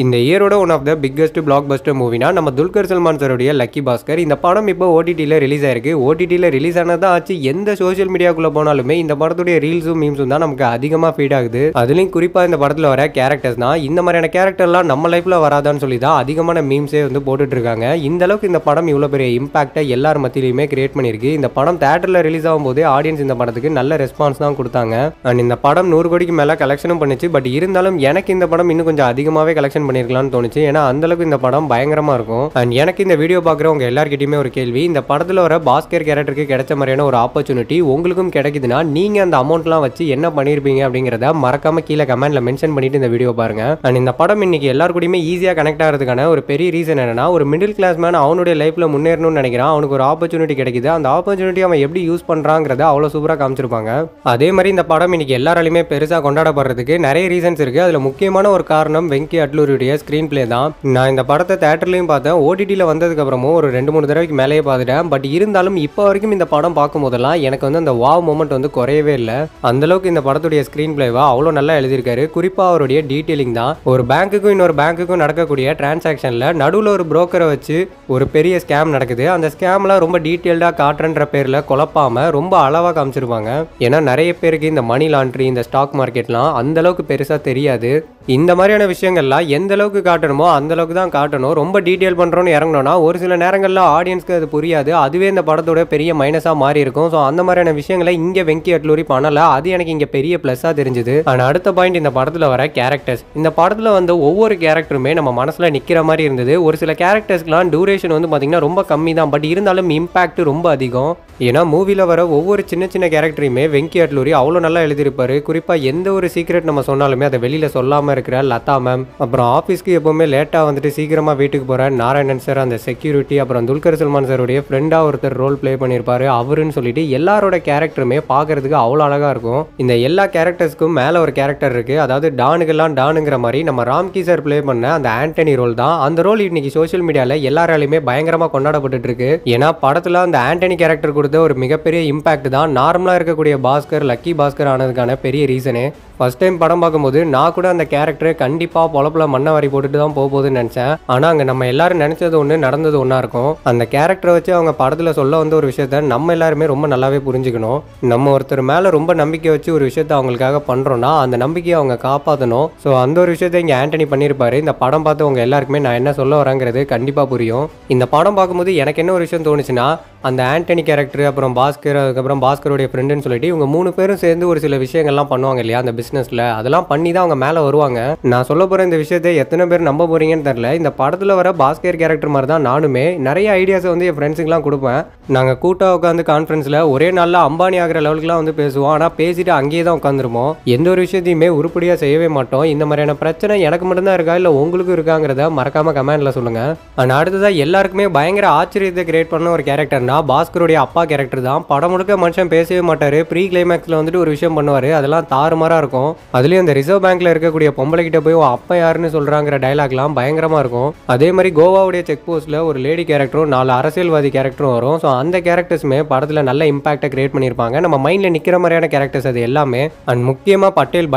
இந்த இயரோட one of the biggest blockbuster மூவினா நம்ம துல்கர் சல்மான் சாருடைய லக்கி பாஸ்கர். இந்த படம் இப்போ ஓடிடியில் ரிலீஸ் ஆயிருக்கு. ஓடிடியில் ரிலீஸ் ஆனதான் ஆச்சு. எந்த சோஷியல் மீடியாக்குள்ள போனாலுமே இந்த படத்துடைய ரீல்ஸும் மீம்ஸும் தான் நமக்கு அதிகமாக ஃபீட் ஆகுது. அதுலேயும் குறிப்பாக இந்த படத்தில் வர கேரக்டர்ஸ் தான் இந்த மாதிரியான கேரக்டர்லாம் நம்ம லைஃப்ல வராதான்னு சொல்லி தான் அதிகமான மீம்ஸே வந்து போட்டுட்டு இருக்காங்க. இந்த அளவுக்கு இந்த படம் இவ்வளோ பெரிய இம்பாக்டை எல்லார் மத்தியிலுமே கிரியேட் பண்ணியிருக்கு. இந்த படம் தேட்டரில் ரிலீஸ் ஆகும்போது ஆடியன்ஸ் இந்த படத்துக்கு நல்ல ரெஸ்பான்ஸ் தான் கொடுத்தாங்க. அண்ட் இந்த படம் 100 கோடிக்கு மேலே கலெக்ஷனும் பண்ணிச்சு. பட் இருந்தாலும் எனக்கு இந்த படம் இன்னும் கொஞ்சம் அதிகமாகவே கலெக்ஷன் பண்ணியிருக்கலாம்னு தோணுச்சு. ஏன்னா அந்த அளவுக்கு இந்த படம் பயங்கரமா இருக்கும். அண்ட் எனக்கு இந்த வீடியோ பார்க்குறவங்க எல்லார்கிட்டயுமே ஒரு கேள்வி, இந்த படத்தில் வர பாஸ்கர் கேரக்டருக்கு கிடைச்ச மாதிரியான ஒரு ஆப்பர்ச்சுனிட்டி உங்களுக்கும் கிடைக்குதுன்னா நீங்க அந்த அமௌண்ட்லாம் வச்சு என்ன பண்ணிருப்பீங்க அப்படிங்கிறத மறக்காம கீழே கமெண்ட்ல மென்ஷன் பண்ணிட்டு இந்த வீடியோ பாருங்க. அண்ட் இந்த படம் இன்னைக்கு எல்லாரு கூடயுமே ஈஸியா கனெக்ட் ஆகிறதுக்கான ஒரு பெரிய ரீசன் என்னன்னா, ஒரு மிடில் கிளாஸ் மேன் அவனுடைய லைஃப்ல முன்னேறணும்னு நினைக்கிறான். அவனுக்கு ஒரு ஆப்பர்ச்சுனிட்டி கிடைக்குது. அந்த ஆப்பர்ச்சுனிட்டி அவன் எப்படி யூஸ் பண்றாங்கிறத அவ்வளவு சூப்பரா காமிச்சிருப்பாங்க. அதே மாதிரி இந்த படம் இன்னைக்கு எல்லாராலையுமே பெருசா கொண்டாடப்படுறதுக்கு நிறைய ரீசன்ஸ் இருக்கு. அதுல முக்கியமான ஒரு காரணம் வெங்கி அட்லூரியுடைய ஸ்கிரீன் பிளே தான். நான் இந்த படத்தை தியேட்டர்லயும் பார்த்தேன். ஓடிடியில் வந்ததுக்கு அப்புறமும் ஒரு 2-3 தடவைக்கு மேலேயே பார்த்துட்டேன். பட் இருந்தாலும் இப்போ வரைக்கும் இந்த படம் பார்க்கும் போதெல்லாம் எனக்கு வந்து அந்த வாவ் மொமெண்ட் வந்து குறையவே இல்லை. அந்த அளவுக்கு இந்த படத்துடைய ஸ்கிரீன் பிளேவா அவ்வளோ நல்லா எழுதியிருக்காரு. குறிப்பா அவருடைய டீட்டெயிலிங் தான். ஒரு பேங்க்குக்கும் இன்னொரு பேங்க்குக்கும் நடக்கக்கூடிய டிரான்சாக்ஷன்ல நடுவில் ஒரு புரோக்கரை வச்சு ஒரு பெரிய ஸ்கேம் நடக்குது. அந்த ஸ்கேம்லாம் ரொம்ப டீட்டெயில்டா காட்டுறன்ற பேர்ல குழப்பாம ரொம்ப அளவா காமிச்சிருப்பாங்க. ஏன்னா நிறைய பேருக்கு இந்த மணி லாண்ட்ரி, இந்த ஸ்டாக் மார்க்கெட்லாம் அந்த அளவுக்கு பெருசா தெரியாது. இந்த மாதிரியான விஷயங்கள்லாம் எந்த அளவுக்கு காட்டணுமோ அந்த அளவுக்கு தான் காட்டணும். ரொம்ப டீட்டெயில் பண்றோம்னு இறங்கணும்னா ஒரு சில நேரங்களில் ஆடியன்ஸ்க்கு அது புரியாது. அதுவே இந்த படத்தோட பெரிய மைனஸா மாறி இருக்கும். ஸோ அந்த மாதிரியான விஷயங்களை இங்க வெங்கி அட்லூரி பண்ணல. அது எனக்கு இங்க பெரிய பிளஸ்ஸா தெரிஞ்சுது. ஆனால் அடுத்த பாயிண்ட், இந்த படத்துல வர கேரக்டர்ஸ். இந்த படத்துல வந்து ஒவ்வொரு கேரக்டருமே நம்ம மனசுல நிக்கிற மாதிரி இருந்தது. ஒரு சில கேரக்டர்ஸ்க்குலாம் டியூரேஷன் வந்து பாத்தீங்கன்னா ரொம்ப கம்மி தான். பட் இருந்தாலும் இம்பாக்ட் ரொம்ப அதிகம். ஏன்னா மூவில வர ஒவ்வொரு சின்ன சின்ன கேரக்டரையுமே வெங்கி அட்லூரி அவ்வளோ நல்லா எழுதியிருப்பாரு. குறிப்பா எந்த ஒரு சீக்ரெட் நம்ம சொன்னாலுமே அதை வெளியில சொல்லாம இருக்கிற லதா மேம், அப்புறம் ஆஃபீஸ்க்கு எப்பவுமே லேட்டா வந்துட்டு சீக்கிரமா வீட்டுக்கு போற நாராயணன் சார், அந்த செக்யூரிட்டி, அப்புறம் துல்கர் சல்மான் சாருடைய ஃப்ரெண்டா ஒருத்தர் ரோல் பிளே பண்ணியிருப்பாரு அவருன்னு சொல்லிட்டு எல்லாரோட கேரக்டருமே பார்க்கறதுக்கு அவ்வளோ அழகா இருக்கும். இந்த எல்லா கேரக்டர்ஸ்க்கும் மேல ஒரு கேரக்டர் இருக்கு. அதாவது டானுக்கெல்லாம் டானுங்கிற மாதிரி நம்ம ராம்கி சார் பிளே பண்ண அந்த ஆண்டனி ரோல் தான். அந்த ரோல் இன்னைக்கு சோஷியல் மீடியால எல்லாராலையுமே பயங்கரமா கொண்டாடப்பட்டு இருக்கு. ஏன்னா படத்துல அந்த ஆண்டனி கேரக்டர் கொடுத்த ஒரு மிகப்பெரிய இம்பாக்ட் தான் நார்மலா இருக்கக்கூடிய பாஸ்கர் லக்கி பாஸ்கர் ஆனதுக்கான பெரிய ரீசனே. ஃபர்ஸ்ட் டைம் படம் பார்க்கும்போது நான் கூட அந்த கேரக்டரை கண்டிப்பா பொழப்புல மண்ணை வாரி போட்டுட்டு தான் போகுதுன்னு நினைச்சேன். ஆனா அங்க நம்ம எல்லாரும் நினைச்சது ஒண்ணு, நடந்தது ஒண்ணா இருக்கும். அந்த கேரக்டரை வச்சு அவங்க படத்துல சொல்ல வந்த ஒரு விஷயத்த நம்ம எல்லாருமே ரொம்ப நல்லாவே புரிஞ்சுக்கணும். நம்ம ஒருத்தர் மேல ரொம்ப நம்பிக்கை வச்சு ஒரு விஷயத்த அவங்களுக்காக பண்றோம்னா அந்த நம்பிக்கையை அவங்க காப்பாற்றணும். ஸோ அந்த ஒரு விஷயத்த இங்க ஆண்டனி பண்ணியிருப்பாரு. இந்த படம் பார்த்து அவங்க எல்லாருக்குமே நான் என்ன சொல்ல வரேங்கிறது கண்டிப்பா புரியும். இந்த படம் பார்க்கும்போது எனக்கு என்ன ஒரு விஷயம் தோணுச்சுன்னா, அந்த ஆண்டனி கேரக்டர், அப்புறம் பாஸ்கர், அதுக்கப்புறம் பாஸ்கருடைய ஃப்ரெண்டுன்னு சொல்லிட்டு இவங்க 3 பேரும் சேர்ந்து ஒரு சில விஷயங்கள்லாம் பண்ணுவாங்க இல்லையா அந்த பிசினஸ்ல. அதெல்லாம் பண்ணி தான் அவங்க மேல வருவாங்க. நான் சொல்ல போற இந்த விஷயத்தை எத்தனை பேர் நம்ப போறீங்கன்னு தெரியல. இந்த படத்துல வர பாஸ்கர் கேரக்டர் மாதிரி தான் நானுமே நிறைய ஐடியாஸ் வந்து என் ஃப்ரெண்ட்ஸுக்குலாம் கொடுப்பேன். நாங்க கூட்டா உட்காந்து கான்ஃபரன்ஸ்ல ஒரே நாள்ல அம்பானி ஆகிற லெவலுக்குலாம் வந்து பேசுவோம். ஆனா பேசிட்டு அங்கேயே தான் உட்காந்துருப்போம். எந்த ஒரு விஷயத்தையுமே உருப்படியா செய்யவே மாட்டோம். இந்த மாதிரியான பிரச்சனை எனக்கு மட்டும்தான் இருக்கா இல்ல உங்களுக்கும் இருக்காங்கிறத மறக்காம கமெண்ட்ல சொல்லுங்க. ஆனா அடுத்ததா எல்லாருக்குமே பயங்கர ஆச்சரியத்தை கிரியேட் பண்ண ஒரு கேரக்டர்னா பாஸ்கருடைய அப்பா கேரக்டர் தான். படம் முழுக்க மனுஷன் பேசவே மாட்டாரு. ப்ரீ கிளைமேக்ஸ்ல வந்துட்டு ஒரு விஷயம் பண்ணுவாரு. அதெல்லாம் தாறுமாறா இருக்கும். அதுலயும் அந்த ரிசர்வ் பேங்க்ல இருக்கக்கூடிய பொம்பளை கிட்ட போய் அப்பா யாருன்னு சொல்றாங்கிற டயலாக்லாம் பயங்கரமா இருக்கும். அதே மாதிரி கோவாவுடைய செக் போஸ்ட்ல ஒரு லேடி கேரக்டரும் 4 அரசியல்வாதி கேரக்டரும் வரும். ஸோ அந்த கேரக்டர்ஸுமே படத்துல நல்ல இம்பாக்டை கிரியேட் பண்ணியிருப்பாங்க. நம்ம மைண்ட்ல நிக்கிற மாதிரியான கேரக்டர்ஸ் அது எல்லாமே. அண்ட் முக்கியமா பட்டேல்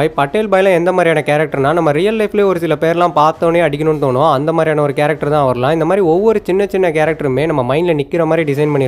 பாய்ல எந்த மாதிரியான கேரக்டர்னா, நம்ம ரியல் லைஃப்ல ஒரு சில பேர்லாம் பார்த்தோன்னே அடிக்கணும்னு தோணும். அந்த மாதிரியான ஒரு கேரக்டர் தான் வரலாம். இந்த மாதிரி ஒவ்வொரு சின்ன சின்ன கேரக்டருமே நம்ம மைண்ட்ல நிக்கிற மாதிரி டிசைன் பண்ணியிருப்பாங்க.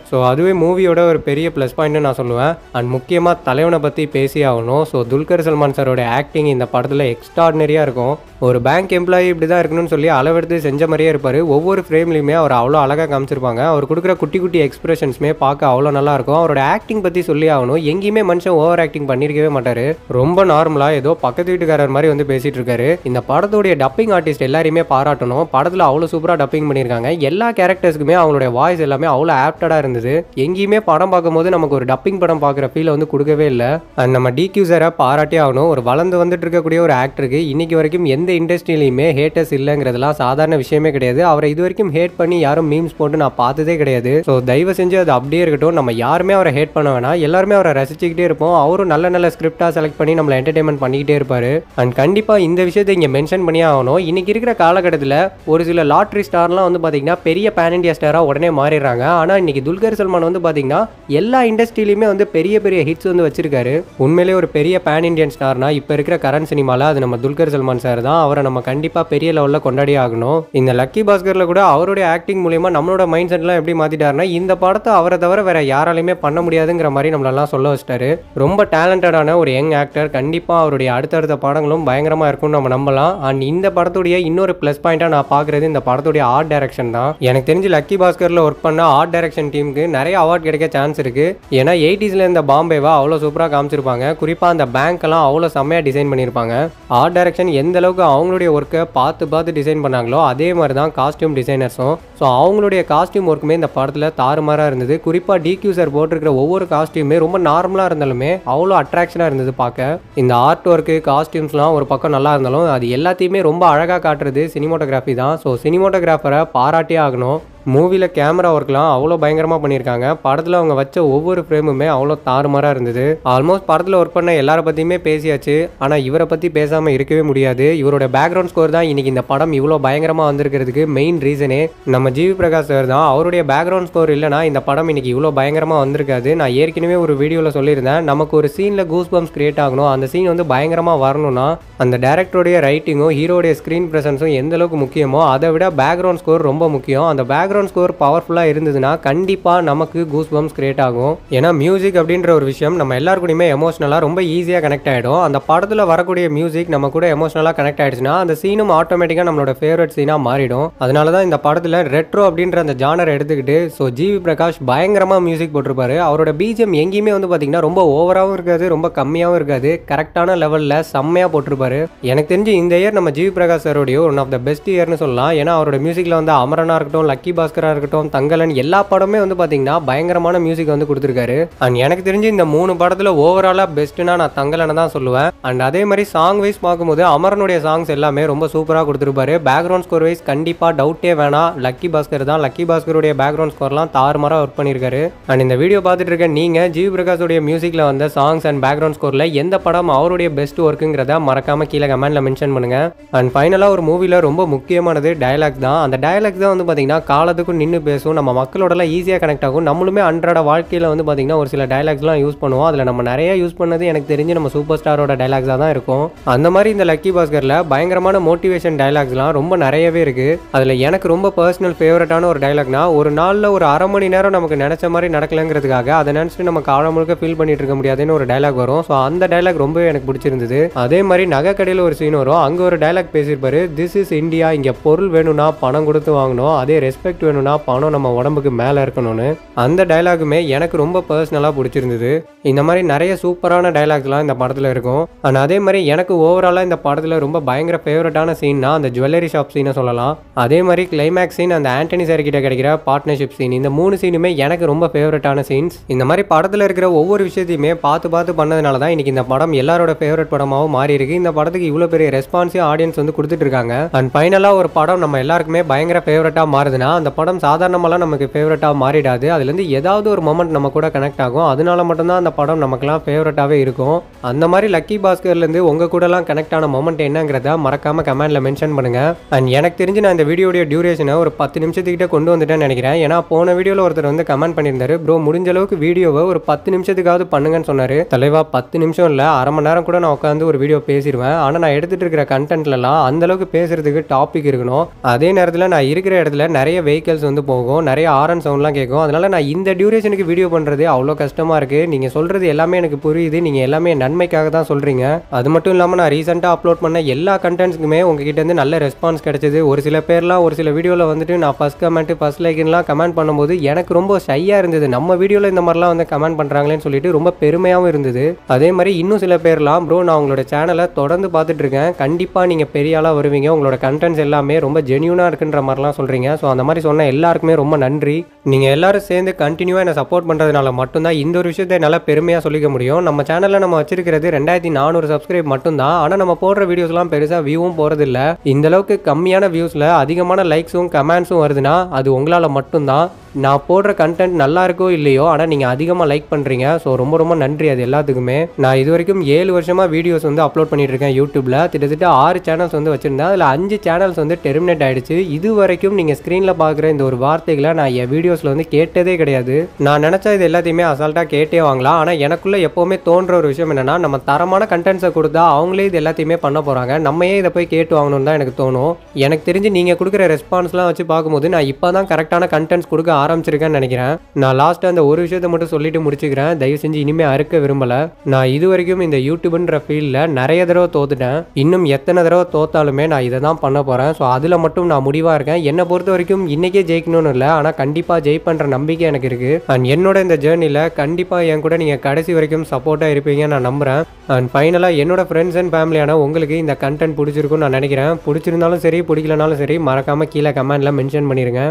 ஸோ அதுவே மூவியோட ஒரு பெரிய ப்ளஸ் பாயிண்ட்னு நான் சொல்லுவேன். அண்ட் முக்கியமா தலைவனை பத்தி பேசி ஆகணும். ஸோ துல்கர் சல்மான் சாரோட ஆக்டிங் இந்த படத்துல எக்ஸ்ட்ராடினரியா இருக்கும். ஒரு பேங்க் எம்ப்ளாயி இப்படி தான் இருக்கணும்னு சொல்லி அளவெடுத்து செஞ்ச மாதிரியே இருப்பாரு. ஒவ்வொரு ஃப்ரேம்லையுமே அவர் அவ்வளோ அழகாக காமிச்சிருப்பாங்க. அவர் கொடுக்குற குட்டி குட்டி எக்ஸ்பிரஷன்ஸுமே பார்க்க அவ்வளோ நல்லா இருக்கும். அவரோட ஆக்டிங் பற்றி சொல்லி ஆகணும். எங்கேயுமே மனுஷன் ஓவர் ஆக்டிங் பண்ணியிருக்கவே மாட்டாரு. ரொம்ப நார்மலாக ஏதோ பக்கத்து வீட்டுக்காரர் மாதிரி வந்து பேசிட்டு இருக்காரு. இந்த படத்துடைய டப்பிங் ஆர்டிஸ்ட் எல்லாரையுமே பாராட்டணும். படத்தில் அவ்வளோ சூப்பராக டப்பிங் பண்ணியிருக்காங்க. எல்லா கேரக்டர்ஸ்க்குமே அவங்களுடைய வாய்ஸ் எல்லாமே அவ்வளோ ஆப்டடாக இருந்தது. எங்கேயுமே படம் பார்க்கும்போது நமக்கு ஒரு டப்பிங் படம் பார்க்குற ஃபீல் வந்து கொடுக்கவே இல்லை. நம்ம டிக்யூ சாரை பாராட்டி ஆகணும். ஒரு வளர்ந்து வந்துட்டு இருக்கக்கூடிய ஒரு ஆக்டருக்கு இன்னைக்கு வரைக்கும் எந்த இண்டஸ்ட்ரியிலையுமே ஹேட்டர்ஸ் இல்லைங்கிறதுலாம் சாதாரண விஷயமே கிடையாது. அவரை இது வரைக்கும் ஹேட் பண்ணி யாரும் மீம்ஸ் போட்டு நான் பார்த்ததே கிடையாது. ஸோ தயவு செஞ்சு அது அப்படியே இருக்கட்டும். நம்ம யாருமே அவரை ஹேட் பண்ண வேணாம். எல்லாருமே அவரை ரசிச்சுக்கிட்டே இருப்போம். அவரும் நல்ல நல்ல ஸ்கிரிப்டாக செலக்ட் பண்ணி நம்மளை என்டர்டைன்மெண்ட் பண்ணிக்கிட்டே இருப்பாரு. அண்ட் கண்டிப்பாக இந்த விஷயத்தை இங்கே மென்ஷன் பண்ணியே ஆகணும். இன்னைக்கு இருக்கிற காலகட்டத்தில் ஒரு சில லாட்ரி ஸ்டார்லாம் வந்து பார்த்தீங்கன்னா பெரிய பேன் இண்டியா ஸ்டாராக உடனே மாறிடுறாங்க. ஆனால் ஆனா இன்னைக்கு துல்கர் சல்மான் வந்து பாத்தீங்கன்னா எல்லா இண்டஸ்ட்ரியிலுமே வந்து பெரிய பெரிய ஹிட்ஸ் வந்து வச்சிருக்காரு. உண்மையிலே ஒரு பெரிய பேன் இண்டியன் ஸ்டார்னா இப்ப இருக்கிற கரண்ட் சினிமால அது நம்ம துல்கர் சல்மான் சார் தான். அவரை நம்ம கண்டிப்பா பெரிய லெவல்ல கொண்டாடி ஆகணும். இந்த லக்கி பாஸ்கர்ல கூட அவருடைய ஆக்டிங் மூலமா நம்மளோட மைண்ட் செட்லாம் எப்படி மாத்திட்டாருன்னா இந்த படத்தை அவரை தவிர வேற யாராலையுமே பண்ண முடியாதுங்கிற மாதிரி நம்மளெல்லாம் சொல்ல வச்சிட்டாரு. ரொம்ப டேலண்டடான ஒரு யங் ஆக்டர். கண்டிப்பா அவருடைய அடுத்தடுத்த படங்களும் பயங்கரமா இருக்கும்னு நம்ம நம்பலாம். அண்ட் இந்த படத்துடைய இன்னொரு பிளஸ் பாயிண்டா நான் பாக்குறது இந்த படத்துடைய ஆர்ட் டைரக்ஷன் தான். எனக்கு தெரிஞ்சு லக்கி பாஸ்கர்ல ஒர்க் பண்ண ஆர்ட் டைரக்ஷன் டீமுக்கு நிறைய அவார்ட் கிடைக்க சான்ஸ் இருக்கு. ஏன்னா 80sல இந்த பாம்பேவா அவ்வளோ சூப்பரா காமிச்சிருப்பாங்க. குறிப்பா அந்த பேங்க் எல்லாம் அவ்வளோ செம்மையா டிசைன் பண்ணியிருப்பாங்க. ஆர்ட் டைரக்ஷன் எந்த அளவுக்கு அவங்களுடைய ஒர்க்கை பார்த்து டிசைன் பண்ணாங்களோ அதே மாதிரி தான் காஸ்டியூம் டிசைனர்ஸும். ஸோ அவங்களுடைய காஸ்டியூம் ஒர்க்குமே இந்த படத்தில் தாறுமாறா இருந்தது. குறிப்பாக டிக்யூ சார் போட்டிருக்கிற ஒவ்வொரு காஸ்டியூமே ரொம்ப நார்மலாக இருந்தாலுமே அவ்வளோ அட்ராக்ஷனாக இருந்தது பார்க்க. இந்த ஆர்ட் ஒர்க்கு காஸ்டியூம்ஸ்லாம் ஒரு பக்கம் நல்லா இருந்தாலும் அது எல்லாத்தையுமே ரொம்ப அழகாக காட்டுறது சினிமோட்டோகிராஃபி தான். ஸோ சினிமோட்டோகிராஃபரை பாராட்டியே ஆகணும். மூவியில் கேமரா ஒர்க்லாம் அவ்வளோ பயங்கரமாக பண்ணியிருக்காங்க. படத்தில் அவங்க வச்ச ஒவ்வொரு ஃப்ரேமுமே அவ்வளோ தாறுமாறாக இருந்தது. ஆல்மோஸ்ட் படத்தில் ஒர்க் பண்ண எல்லாரை பற்றியுமே பேசியாச்சு. ஆனால் இவரை பற்றி பேசாமல் இருக்கவே முடியாது. இவரோட பேக்ரவுண்ட் ஸ்கோர் தான் இன்னைக்கு இந்த படம் இவ்வளோ பயங்கரமாக வந்திருக்கிறதுக்கு மெயின் ரீசனே நம்ம ஜிவி பிரகாஷ் சார் தான். அவருடைய பேக்ரவுண்ட் ஸ்கோர் இல்லைனா இந்த படம் இன்னைக்கு இவ்வளோ பயங்கரமாக வந்திருக்காது. நான் ஏற்கனவே ஒரு வீடியோவில் சொல்லியிருந்தேன், நமக்கு ஒரு சீனில் கூஸ் பம்ப்ஸ் கிரியேட் ஆகணும், அந்த சீன் வந்து பயங்கரமாக வரணும்னா அந்த டேரக்டருடைய ரைட்டிங்கும் ஹீரோடைய ஸ்க்ரீன் ப்ரெசன்ஸும் எந்த அளவுக்கு முக்கியமோ அதை விட பேக்ரவுண்ட் ஸ்கோர் ரொம்ப முக்கியம். அந்த பேக்ரவுண்ட் ஸ்கோர் பவர்ஃபுல்லாக இருந்ததுன்னா கண்டிப்பாக நமக்கு கூஸ் பம்ப்ஸ் கிரியேட் ஆகும். ஏன்னா மியூசிக் அப்படின்ற ஒரு விஷயம் நம்ம எல்லாருக்கூடயுமே எமோஷனலாக ரொம்ப ஈஸியாக கனெக்ட் ஆகிடும். அந்த படத்தில் வரக்கூடிய மியூசிக் நம்ம கூட எமோஷனலாக கனெக்ட் ஆகிடுச்சுன்னா அந்த சீனும் ஆட்டோமேட்டிக்காக நம்மளோட ஃபேவரட் சீனாக மாறிடும். அதனால தான் இந்த படத்தில் ரெட்ரோ அப்படின்ற அந்த ஜானர் எடுத்துக்கிட்டு ஸோ ஜிவி பிரகாஷ் பயங்கரமாக மியூசிக் போட்டிருப்பாரு. அவரோட பிஜிஎம் எங்கேயுமே வந்து பார்த்தீங்கன்னா ரொம்ப ஓவராகவும் இருக்காது, ரொம்ப கம்மியாகவும் இருக்காது, கரெக்டான லெவலில் செம்மையாக போட்டிருப்பாரு. எனக்கு தெரிஞ்சு இந்த இயர் நம்ம ஜிவி பிரகாஷ் சாரோடைய ஒன் ஆஃப் த பெஸ்ட் இயர்னு சொல்லலாம். ஏன்னா அவரோட மியூசிக்கில் வந்து அமரனா இருக்கட்டும், லக்கி பாஸ்கரா இருக்கட்டும், தங்கலன் எல்லா படமே வந்து பாத்தீங்கன்னா பயங்கரமான மியூசிக் வந்து கொடுத்துருக்காரு. அண்ட் எனக்கு தெரிஞ்சு இந்த 3 படத்துல ஓவராலா பெஸ்ட்னா நான் தங்கலனை தான் சொல்லுவேன். அண்ட் அதே மாதிரி சாங் வைஸ் பார்க்கும்போது அமரனுடைய சாங்ஸ் எல்லாமே ரொம்ப சூப்பரா கொடுத்துருப்பாரு. பேக்ரவுண்ட் ஸ்கோர் வைஸ் கண்டிப்பா டவுட்டே வேணாம், லக்கி பாஸ்கர் தான். லக்கி பாஸ்கருடைய பேக்ரவுண்ட் ஸ்கோர்லாம் தாறுமாறா ஒர்க் பண்ணியிருக்காரு. அண்ட் இந்த வீடியோ பார்த்துட்டு இருக்க நீங்க ஜிவி பிரகாஷோடைய மியூசிக்ல வந்த சாங்ஸ் அண்ட் பேக்ரவுண்ட் ஸ்கோர்ல எந்த படம் அவருடைய பெஸ்ட் ஒர்க்குங்கிறத மறக்காம கீழே கமெண்ட்ல மென்ஷன் பண்ணுங்க. அண்ட் ஃபைனலா ஒரு மூவில ரொம்ப முக்கியமானது டயலாக்ஸ் தான். அந்த டயலாக்ஸ் தான் வந்து பாத்தீங்கன்னா காலத்துக்கும் நின்று பேசும், நம்ம மக்களோடலாம் ஈஸியாக கனெக்ட் ஆகும். நம்மளுமே அன்றாட வாழ்க்கையில் வந்து பார்த்தீங்கன்னா ஒரு சில டயலாக்ஸ்லாம் யூஸ் பண்ணுவோம். அதில் நம்ம நிறைய யூஸ் பண்ணது எனக்கு தெரிஞ்சு நம்ம சூப்பர் ஸ்டாரோட டயலாக்ஸாக தான் இருக்கும். அந்த மாதிரி இந்த லக்கி பாஸ்கரில் பயங்கரமான மோட்டிவேஷன் டயலாக்ஸ்லாம் ரொம்ப நிறையவே இருக்குது. அதில் எனக்கு ரொம்ப பர்சனல் ஃபேவரட்டான ஒரு டயலாக்னா, ஒரு நாளில் ஒரு அரை மணி நேரம் நமக்கு நினச்ச மாதிரி நடக்கலங்கிறதுக்காக அதை நினச்சிட்டு நம்ம காலம் முழுக்க ஃபீல் பண்ணிட்டு இருக்க முடியாதுன்னு ஒரு டயலாக் வரும். ஸோ அந்த டயலாக் ரொம்பவே எனக்கு பிடிச்சிருந்தது. அதே மாதிரி நகை கடையில் ஒரு சீன் வரும், அங்கே ஒரு டயலாக் பேசியிருப்பாரு, திஸ் இஸ் இந்தியா, இங்கே பொருள் வேணும்னா பணம் கொடுத்து வாங்கணும், அதே ரெஸ்பெக்ட் வேணும்னா பணம் நம்ம உடம்புக்கு மேலே இருக்கணும்னு. அந்த டயலாகுமே எனக்கு ரொம்ப பர்சனலாக பிடிச்சிருந்தது. இந்த மாதிரி நிறைய சூப்பரான டயலாக்ஸ்லாம் இந்த படத்தில் இருக்கும். அண்ட் அதே மாதிரி எனக்கு ஓவராலாக இந்த படத்தில் ரொம்ப பயங்கர ஃபேவரட்டான சீன்னா அந்த ஜுவல்லரி ஷாப் சீனை சொல்லலாம். அதே மாதிரி கிளைமேக்ஸ் சீன், அந்த ஆண்டனி சார் கிட்ட கிடைக்கிற பார்ட்னர்ஷிப் சீன், இந்த 3 சீனுமே எனக்கு ரொம்ப ஃபேவரட்டான சீன்ஸ். இந்த மாதிரி படத்தில் இருக்கிற ஒவ்வொரு விஷயத்தையுமே பார்த்து பண்ணதுனால தான் இன்னைக்கு இந்த படம் எல்லாரோட ஃபேவரட் படமாகவும் மாறி இருக்கு. இந்த படத்துக்கு இவ்வளோ பெரிய ரெஸ்பான்ஸையும் ஆடியன்ஸ் வந்து கொடுத்துட்டு இருக்காங்க. அண்ட் ஃபைனலாக ஒரு படம் நம்ம எல்லாருக்குமே பயங்கர ஃபேவரட்டாக மாறுதுன்னா அந்த படம் சாதாரணமெல்லாம் நமக்கு ஃபேவரட்டாக மாறிடாது. அதுலேருந்து ஏதாவது ஒரு மொமெண்ட் நம்ம கூட கனெக்ட் ஆகும். அதனால மட்டும்தான் அந்த படம் நமக்குலாம் ஃபேவரட்டாகவே இருக்கும். அந்த மாதிரி லக்கி பாஸ்கர்லேருந்து உங்கள் கூடலாம் கனெக்ட் ஆன மொமெண்ட் என்னங்கிறத மறக்காம கமெண்ட்ல மென்ஷன் பண்ணுங்க. அண்ட் எனக்கு தெரிஞ்சு நான் இந்த வீடியோடைய டியூரேஷனை ஒரு 10 நிமிஷத்துக்கிட்ட கொண்டு வந்துட்டேன்னு நினைக்கிறேன். ஏன்னா போன வீடியோவில் ஒருத்தர் வந்து கமெண்ட் பண்ணியிருந்தாரு, ப்ரோ முடிஞ்ச அளவுக்கு வீடியோவை ஒரு 10 நிமிஷத்துக்காவது பண்ணுங்கன்னு சொன்னார். தலைவா 10 நிமிஷம் இல்லை, அரை மணி நேரம் கூட நான் உட்காந்து ஒரு வீடியோ பேசிடுவேன். ஆனால் நான் எடுத்துகிட்டு இருக்கிற கண்டென்ட்லலாம் அந்தளவுக்கு பேசுறதுக்கு டாபிக் இருக்கணும். அதே நேரத்தில் நான் இருக்கிற இடத்துல நிறைய வெஹிக்கல்ஸ் வந்து போகும், நிறைய ஆரன் சவுண்ட்லாம் கேட்கும். அதனால நான் இந்த டியூரேஷனுக்கு வீடியோ பண்ணுறது அவ்வளோ கஷ்டமாக இருக்குது. நீங்கள் சொல்கிறது எல்லாமே எனக்கு புரியுது, நீங்கள் எல்லாமே நன்மைக்காக தான் சொல்கிறீங்க. அது மட்டும் இல்லாமல் நான் ரீசெண்டாக அப்லோட் பண்ண எல்லா கண்டென்ட்ஸுக்குமே உங்ககிட்ட நல்ல ரெஸ்பான்ஸ் கிடைச்சது. ஒரு சில பேர்லாம் ஒரு சில வீடியோவில் வந்துட்டு நான் ஃபஸ்ட் கமெண்ட் ஃபஸ்ட் லைக்லாம் கமெண்ட் பண்ணும்போது எனக்கு ரொம்ப ஷையாக இருந்தது. நம்ம வீடியோவில் இந்த மாதிரிலாம் வந்து கமெண்ட் பண்ணுறாங்களேன்னு சொல்லிட்டு ரொம்ப பெருமையாகவும் இருந்தது. அதே மாதிரி இன்னும் சில பேர்லாம், ப்ரோ நான் உங்களோட சேனலை தொடர்ந்து பார்த்துட்டு இருக்கேன், கண்டிப்பாக நீங்கள் பெரிய ஆளாக வருவீங்க, உங்களோட கண்டென்ட்ஸ் எல்லாமே ரொம்ப ஜென்யூனாக இருக்குன்ற மாதிரிலாம் சொல்கிறீங்க. ஸோ அந்த மாதிரி சொன்ன எல்லாருக்குமே ரொம்ப நன்றி. நீங்கள் எல்லாரும் சேர்ந்து கண்டினியூவாக என்னை சப்போர்ட் பண்ணுறதுனால மட்டும்தான் இந்த ஒரு விஷயத்தை என்னால் பெருமையாக சொல்லிக்க முடியும். நம்ம சேனலில் நம்ம வச்சிருக்கிறது 2400 சப்ஸ்கிரைப் மட்டும்தான். ஆனால் நம்ம போடுற வீடியோஸ்லாம் பெருசாக வியூவும் போகிறதில்ல. இந்த அளவுக்கு கம்மியான வியூஸில் அதிகமான லைக்ஸும் கமெண்ட்ஸும் வருதுன்னா அது உங்களால் மட்டும்தான். நான் போடுற கண்டென்ட் நல்லா இருக்கோ இல்லையோ, ஆனால் நீங்கள் அதிகமாக லைக் பண்ணுறீங்க. ஸோ ரொம்ப ரொம்ப நன்றி அது எல்லாத்துக்குமே. நான் இது வரைக்கும் 7 வருஷமாக வீடியோஸ் வந்து அப்லோட் பண்ணிட்டு இருக்கேன் யூடியூப்பில். கிட்டத்தட்ட 6 சேனல்ஸ் வந்து வச்சுருந்தேன். அதில் 5 சேனல்ஸ் வந்து டெர்மினேட் ஆகிடுச்சு. இது வரைக்கும் நீங்கள் ஸ்க்ரீனில் பார்க்குற இந்த ஒரு வார்த்தைகளை நான் என் வீடியோஸில் வந்து கேட்டதே கிடையாது. நான் நினச்சா இது எல்லாத்தையுமே அசால்ட்டாக கேட்டே வாங்கலாம். ஆனால் எனக்குள்ளே எப்போவுமே தோன்ற ஒரு விஷயம் என்னென்னா, நம்ம தரமான கண்டென்ட்ஸை கொடுத்தா அவங்களே இது எல்லாத்தையுமே பண்ண போகிறாங்க. நம்ம ஏன் இதை போய் கேட்டு வாங்கணும்னு தான் எனக்கு தோணும். எனக்கு தெரிஞ்சு நீங்கள் கொடுக்குற ரெஸ்பான்ஸ்லாம் வச்சு பார்க்கும்போது நான் இப்போ தான் கரெக்டான கண்டென்ட்ஸ் கொடுக்க ஆரம்பிச்சிருக்கேன்னு நினைக்கிறேன். நான் லாஸ்ட்டாக அந்த ஒரு விஷயத்தை மட்டும் சொல்லிட்டு முடிச்சுக்கிறேன். தயவு செஞ்சு இனிமேல் அறுக்க விரும்பலை. நான் இது வரைக்கும் இந்த யூடியூப்ன்ற ஃபீல்டில் நிறைய தடவை தோத்துட்டேன். இன்னும் எத்தனை தடவை தோத்தாலுமே நான் இதை தான் பண்ண போகிறேன். ஸோ அதில் மட்டும் நான் முடிவாக இருக்கேன். என்னை பொறுத்த வரைக்கும் இன்றைக்கே ஜெயிக்கணும்னு இல்லை, ஆனால் கண்டிப்பாக ஜெயிப்பன்ற நம்பிக்கை எனக்கு இருக்குது. அண்ட் என்னோட இந்த ஜேர்னியில் கண்டிப்பாக என் கூட நீங்கள் கடைசி வரைக்கும் சப்போர்ட்டாக இருப்பீங்கன்னு நான் நம்புகிறேன். அண்ட் ஃபைனலாக என்னோட ஃப்ரெண்ட்ஸ் அண்ட் ஃபேமிலியான உங்களுக்கு இந்த கண்டென்ட் பிடிச்சிருக்குன்னு நான் நினைக்கிறேன். பிடிச்சிருந்தாலும் சரி, பிடிக்கலனாலும் சரி, மறக்காமல் கீழே கமெண்ட்டில் மென்ஷன் பண்ணிடுங்க.